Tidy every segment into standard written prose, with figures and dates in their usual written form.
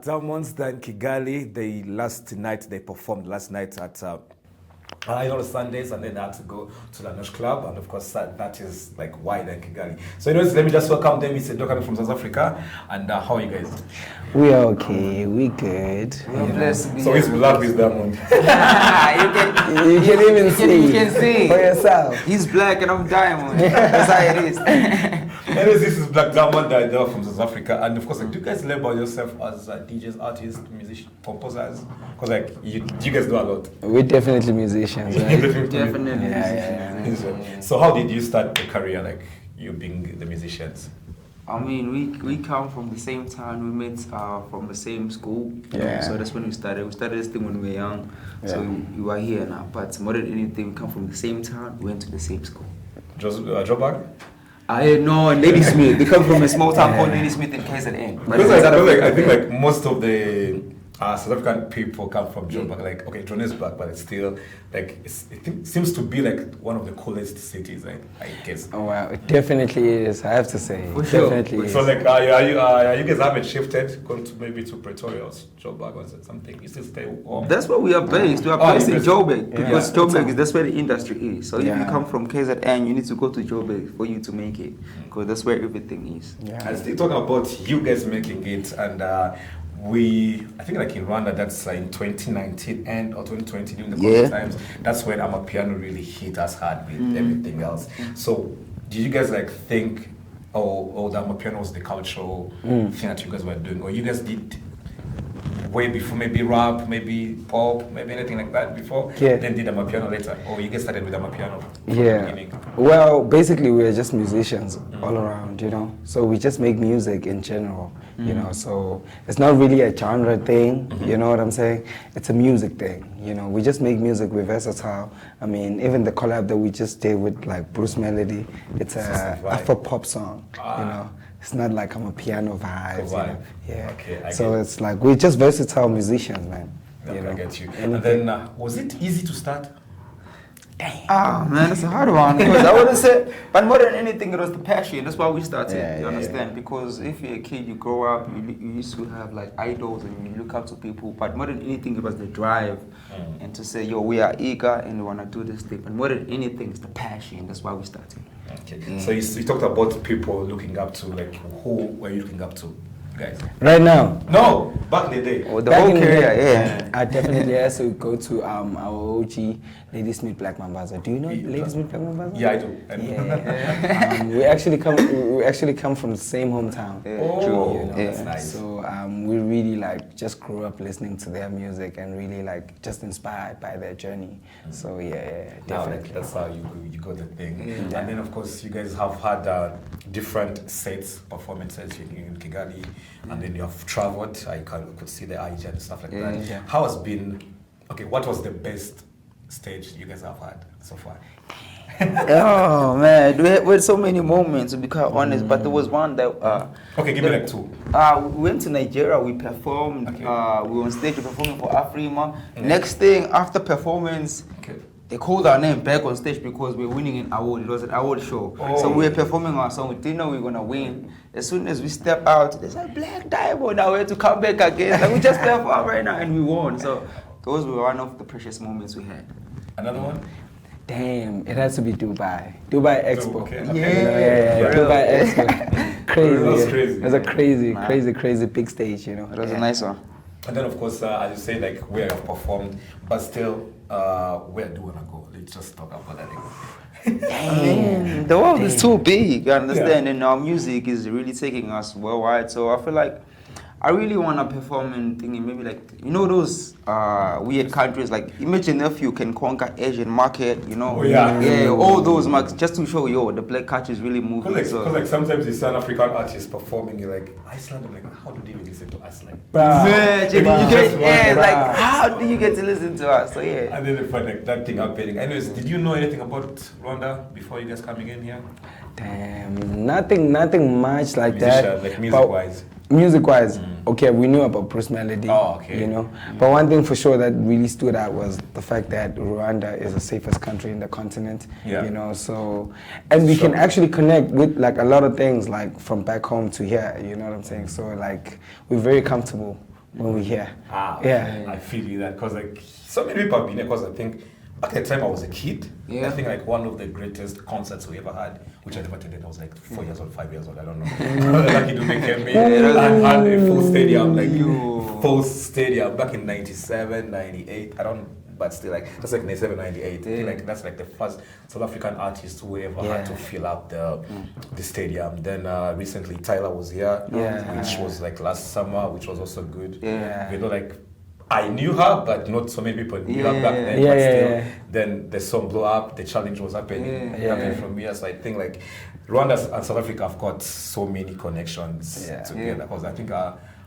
BLAQ Diamonds, they're in Kigali. They performed last night at Sundays, and then they had to go to the Nash Club, and of course that is like why they're in Kigali. So anyways, let me just welcome them. It's Edo coming from South Africa, and how are you guys? We are okay, we good. We're blessed to be so it's BLAQ Diamond. You can even see. You can see for yourself. He's black and I'm diamond. That's how it is. Anyways, this is BLAQ Diamond. They're from South Africa, and of course, like, do you guys label yourself as DJs, artists, musicians, composers? Because like you guys do a lot. We're definitely musicians, right? Definitely. Yeah. So how did you start your career, like you being the musicians? I mean, we come from the same town. We met from the same school. Yeah. So that's when we started. We started this thing when we were young. Yeah. So we are here now. But more than anything, we come from the same town. We went to the same school. Joburg? No, Ladysmith. They come from a small town called Ladysmith in KZN. Because I think like most of the South African people come from Joburg. Like, okay, Johannesburg, but it's still like it seems to be like one of the coolest cities, I guess. Oh wow, it definitely is. I have to say, For sure. definitely So is. like, you guys haven't shifted, gone to maybe to Pretoria or Joburg or something? You still stay home? That's where we are based. We are based in Joburg because Yeah. Joburg that's where the industry is. So if Yeah. you come from KZN, you need to go to Joburg for you to make it because that's where everything is. Yeah. And still talking about you guys making it, and I think like in Rwanda, that's in 2019 and or 2020 during the COVID times. That's when Amapiano really hit us hard with everything else. So did you guys like think, oh, the Amapiano was the cultural thing that you guys were doing, or you guys did way before, maybe rap, maybe pop, maybe anything like that before, then did Amapiano later, or you guys started with Amapiano from the beginning? Well, basically we're just musicians all around, you know. So we just make music in general, you know. So it's not really a genre thing, you know what I'm saying? It's a music thing, you know. We just make music, we're versatile. I mean, even the collab that we just did with like Bruce Melodie, it's a Afro-pop song, you know. It's not like I'm a piano vibes, you know? Yeah. Okay, so it's like we're just versatile musicians, man. Okay, You know? I get you. And then was it easy to start? Ah, man, it's a hard one because I wouldn't say, but more than anything, it was the passion. That's why we started. You understand? Because if you're a kid, you grow up, you used to have like idols and you look up to people. But more than anything, it was the drive and to say, yo, we are eager and we want to do this thing. But more than anything, it's the passion. That's why we started. Okay. So you talked about people looking up to, like, who were you looking up to, guys? Right now? No, back in the day. Oh, the whole career, I definitely have to go to our OG Ladysmith BLAQ Mambazo. Do you know Ladysmith BLAQ Mambazo? Yeah, I do. Yeah. We actually come from the same hometown. Oh, you know? that's nice. So we really like just grew up listening to their music and really like just inspired by their journey. So definitely. That's how you got the thing. And then of course you guys have had different sets, performances in Kigali, and then you have traveled. I could see the IG and stuff like that. Yeah. How has been? Okay, what was the best stage you guys have had so far? Oh man, we had so many moments to be quite honest, but there was one that okay, give me like two. We went to Nigeria, we performed, we were on stage performing for Afrima. Next thing after performance, they called our name back on stage because we were winning an award. It was an award show. So we were performing our song, we didn't know we were gonna win. As soon as we step out, they said BLAQ Diamond, now we have to come back again. Like, we just performed right now and we won. So those were one of the precious moments we had. Another one? Damn, it has to be Dubai. Dubai Expo. Okay. Dubai Expo. Crazy. That was crazy. It was a crazy big stage, you know. It was a nice one. And then of course, as you say, like where you have performed, but still, where do you wanna go? Let's just talk about that again. The world is too big, you understand? And our music is really taking us worldwide. So I feel like I really want to perform in thinking maybe like, you know, those weird countries, like imagine if you can conquer Asian market, you know, all those markets just to show, yo, the BLAQ culture is really moving. Because like sometimes you see an African artist performing, you're like, Iceland, I'm like, how do they even listen to us? Like, like, how do you get to listen to us? So yeah. And then they find like that thing happening. Anyways, did you know anything about Rwanda before you guys coming in here? Damn, nothing much like that. Like music-wise. Music-wise, okay, we knew about Bruce Melodie, okay. you know. But one thing for sure that really stood out was the fact that Rwanda is the safest country in the continent, you know. So, and we can actually connect with like a lot of things, like from back home to here, you know what I'm saying. So like we're very comfortable when we're here. Okay. Yeah. I feel you that because like so many people have been here because I think back at the time I was a kid. Yeah. I think like one of the greatest concerts we ever had, which I never attended, I was like 4 years old, 5 years old, I don't know. Lucky to make me and had a full stadium, like full stadium back in 97, 98. I don't. But still, like that's like 97, 98. I think like that's like the first South African artist who ever had to fill up the stadium. Then recently Tyler was here, which was like last summer, which was also good. Yeah. You know, like I knew her, but not so many people knew her back then. But still, then the song blew up. The challenge was happening, happening from here. So I think like Rwanda and South Africa have got so many connections together. Because I think.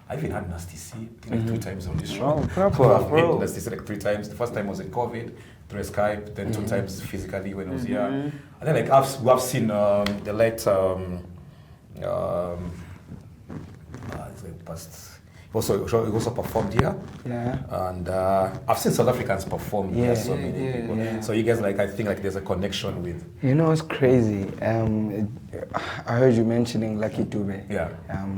I even had Nasty C like 3 times on this show. Oh, proper, I've bro. met Nasty C like 3 times. The first time was in COVID through Skype, then 2 times physically when I was here. And then like I've seen the late it's like past. He also performed here. Yeah. And I've seen South Africans perform here, so many people. Yeah. So you guys like I think like there's a connection with. You know, it's crazy. I heard you mentioning Lucky Dube. Yeah.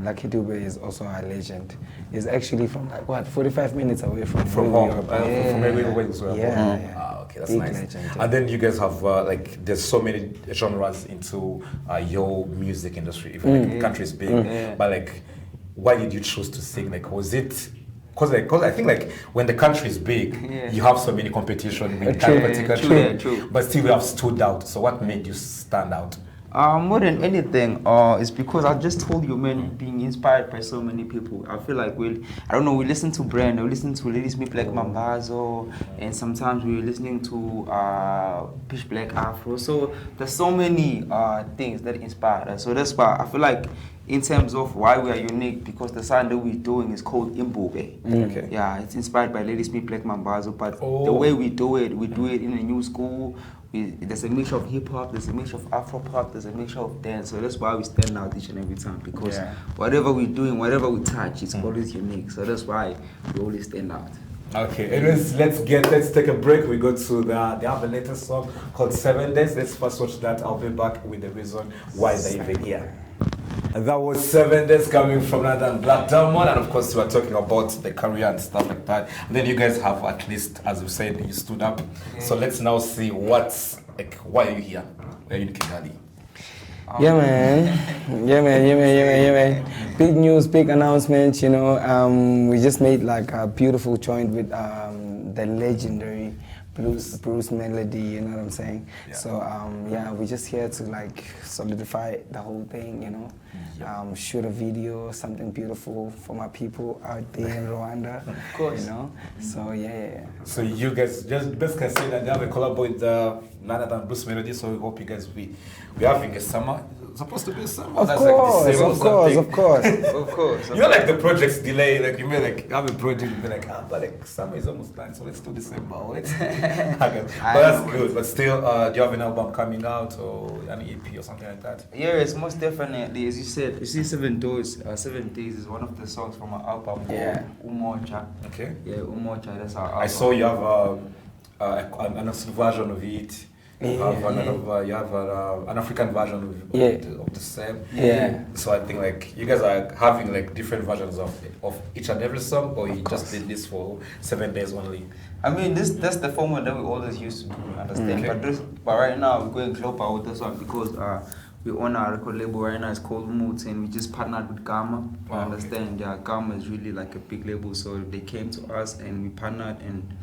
Lucky Dube is also a legend. He's actually from like what 45 minutes away from From where we home, are. from everywhere as well. Okay, that's Big nice. legend, And then you guys have like there's so many genres into your music industry. Even like the country is big, but like, why did you choose to sing? Like, was it? Cause I think like when the country is big, you have so many competition with that particular true. But still you have stood out. So what made you stand out? More than anything, it's because I just told you, man, being inspired by so many people. I feel like we listen to Brand, we listen to Lady Smith like Mambazo, and sometimes we're listening to Pitch Black Afro. So there's so many things that inspire us. So that's why I feel like in terms of why we are unique, because the sound that we're doing is called Imbobe. Okay. Yeah, it's inspired by Lady Smith Black Mambazo, but the way we do it in a new school. There's a mixture of hip hop, there's a mixture of Afro pop, there's a mixture of dance. So that's why we stand out each and every time, because whatever we're doing, whatever we touch, it's always unique. So that's why we always stand out. Okay, anyways, let's take a break. We go to they have a latest song called 7 Days. Let's first watch that. I'll be back with the reason why they're even here. And that was 7 Days coming from London, BLAQ DIAMOND, and of course we are talking about the career and stuff like that. And then you guys have at least, as we said, you stood up. So let's now see what's like. Why are you here? Why are you in Kigali? Yeah, man. Big news, big announcement. You know, we just made like a beautiful joint with the legendary Bruce Melodie, you know what I'm saying? Yeah. So we're just here to like solidify the whole thing, you know. Shoot a video, something beautiful for my people out there in Rwanda. Of course. You know? So So you guys just basically say that they have a collab with Nana and Bruce Melodie, so we hope you guys we're having a summer. It's supposed to be a summer. Of course. You're like the project's delay, like you may like have a project and be like, but like summer is almost done, so let's do December. Let's but that's good. But still, do you have an album coming out or an EP or something like that? Yeah, it's most definitely, as you said, you see 7 Days is one of the songs from our album called Umoja. Okay. Yeah, Umoja, that's our album. I saw you have an version of it. You have an African version of the same. Yeah. So I think like you guys are having like different versions of each and every song, or you just did this for 7 days only? I mean, that's the format that we always used to do, understand? Okay. But right now we're going global with this one because we own our record label right now. It's called Moods, and we just partnered with Gamma. You understand? Yeah, Gamma is really like a big label, so they came to us and we partnered. And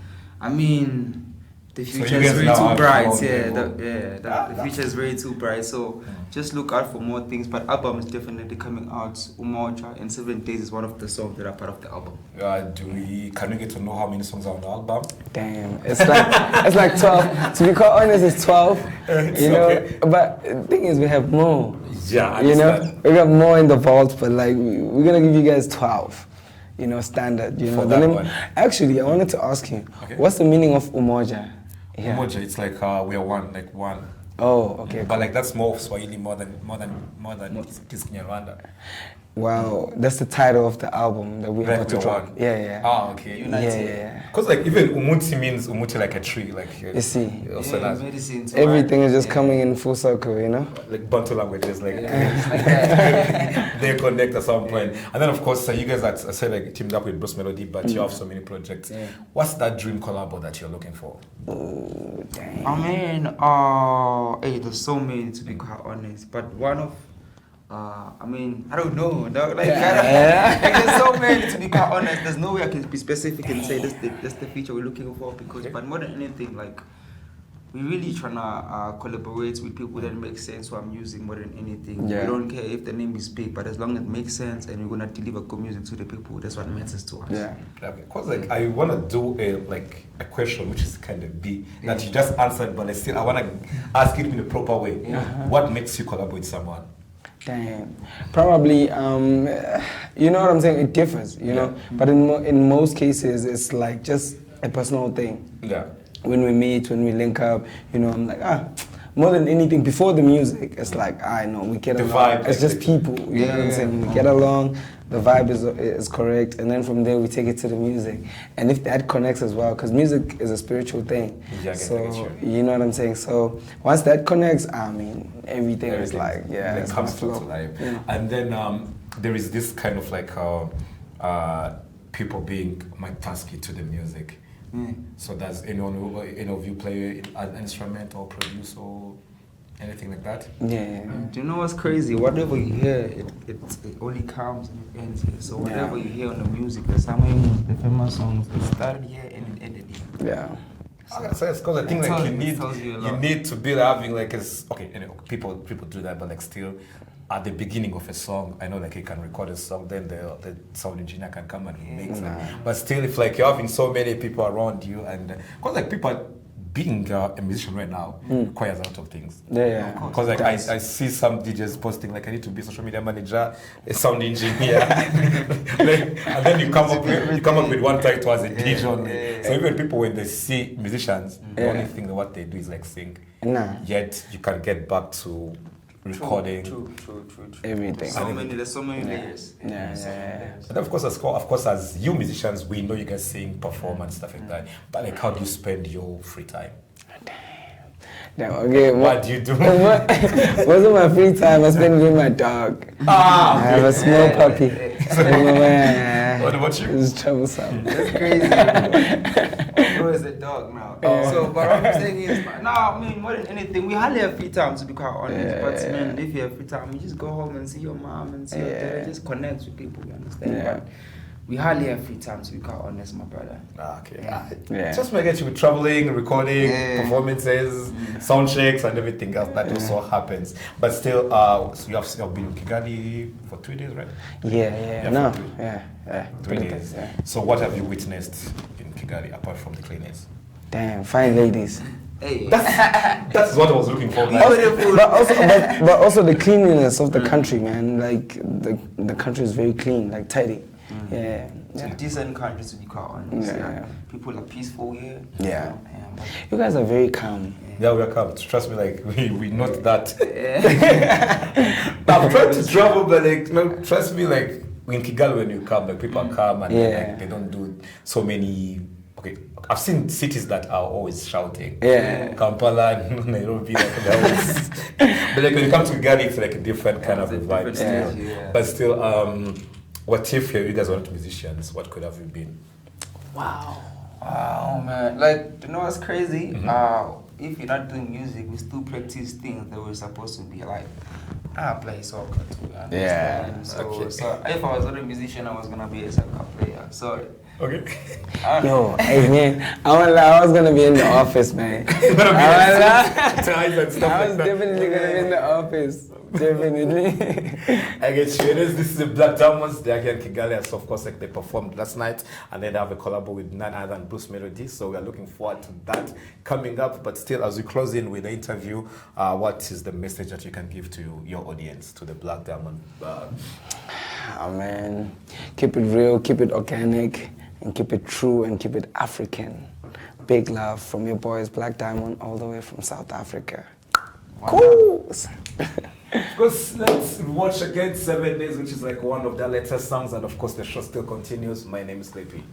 I mean, the future is way too bright. The future is way too bright. So just look out for more things. But album is definitely coming out. Umoja and 7 Days is one of the songs that are part of the album. Can we get to know how many songs are on the album? Damn, it's like 12. To be quite honest, it's 12. You know, okay. But the thing is, we have more. Yeah, you know, we got more in the vault, but like we're gonna give you guys 12. You know, standard. You know, the name. Actually, I wanted to ask you, what's the meaning of Umoja? Yeah. Umoja, it's like we are one, like one. Oh, okay. But like that's more of Swahili more than it is Rwanda. Well, that's the title of the album that we're about to drop. Yeah, yeah. Oh, okay. United. Yeah. Because like even Umuti means Umuti like a tree, like You see, also that's medicine. everything is just coming in full circle, you know. like Bantu languages, like It's like that. they connect at some point. And then of course, you guys, I said like teamed up with Bruce Melodie, but you have so many projects. Yeah. What's that dream collabo that you're looking for? Oh, dang. I mean, hey, there's so many to be quite honest, but one of, I mean, I don't know, dog. Like, like, there's so many to be quite honest. There's no way I can be specific and say that's the feature we're looking for because, but more than anything, like, we really trying to collaborate with people that make sense what I'm using more than anything. Yeah. We don't care if the name is big, but as long as it makes sense and we're gonna deliver good music to the people, that's what matters to us. Yeah. Because like I want to do a question which is kind of big that you just answered, but I want to ask it in a proper way. What makes you collaborate with someone? Damn. Probably, you know what I'm saying? It differs, you know. But in most cases, it's like just a personal thing. Yeah. When we meet, when we link up, you know, I'm like, more than anything, before the music, it's like, I know, we get The along. vibe, It's just people, you know what I'm saying? We get along, the vibe is correct, and then from there we take it to the music. And if that connects as well, because music is a spiritual thing. Yeah, so, you know what I'm saying? So, once that connects, I mean, everything is like, it's comes to flow. life. Yeah. And then there is this kind of like people being multitasking to the music. So does any of you play an instrument or produce or anything like that? Yeah. Do you know what's crazy? Whatever you hear, it only comes and it ends here. So whatever you hear on the music, the famous songs, they started here and it ended here. Yeah. So it's because I think like you tells you a lot. need to be having like people do that, but like still at the beginning of a song, I know like you can record a song, then the sound engineer can come and mix it. But still, if like you're having so many people around you, and because like people being a musician right now requires a lot of things. Yeah. Because like I see some DJs posting like I need to be a social media manager, a sound engineer, and then you come up with one title as a DJ only. So even people when they see musicians, the only thing that what they do is like sing. Yet you can get back to recording. True. Everything. There's so many layers. And of course, as you musicians, we know you guys sing, perform, and stuff like that. But like, how do you spend your free time? Damn, okay. What do you do? Most of my free time I spend with my dog. I have a small puppy. What about you? It's troublesome. That's crazy. Bro is a dog now. So, but what I'm saying is, I mean, more than anything, we hardly have free time, to be quite honest. But man, if you have free time, you just go home and see your mom and see your dad, just connect with people, you understand? But we hardly have free time, to be quite honest, my brother. Just make it you traveling, recording, performances, sound checks, and everything else that also happens. But still, so you have been in Kigali for 3 days, right? Yeah. 3 days. So what have you witnessed in Kigali apart from the cleanliness? Damn, fine ladies. Hey. That's what I was looking for. But also the cleanliness of the country, man. Like the country is very clean, like tidy. It's a decent country, to be quite honest. People are peaceful here. You guys are very calm. Yeah, we are calm. Trust me, like we not that. I've tried to travel, but like no, trust me, like in Kigali when you come, like people are calm and like, they don't do so many. Okay, I've seen cities that are always shouting. Kampala, Nairobi, like always. But like when you come to Kigali, it's like a different kind of vibe still. But still, what if you guys weren't musicians? What could have you been? Wow, man. Like, you know what's crazy? If you're not doing music, we still practice things that we're supposed to be like. I play soccer too. So if I was not a musician, I was gonna be a soccer player. Sorry. Okay. Yo, hey man, I was gonna be in the office, man. I was definitely gonna be in the office. Definitely. I get you. This is the BLAQ Diamonds. They're here in Kigali, and so of course, like they performed last night, and then they have a collab with none other than Bruce Melodie. So we are looking forward to that coming up. But still, as we close in with the interview, what is the message that you can give to your audience, to the BLAQ Diamond? Oh man, keep it real, keep it organic, and keep it true, and keep it African. Big love from your boys, BLAQ Diamond, all the way from South Africa. Cool. Because let's watch again 7 Days, which is like one of their latest songs, and of course the show still continues. My name is Klepy.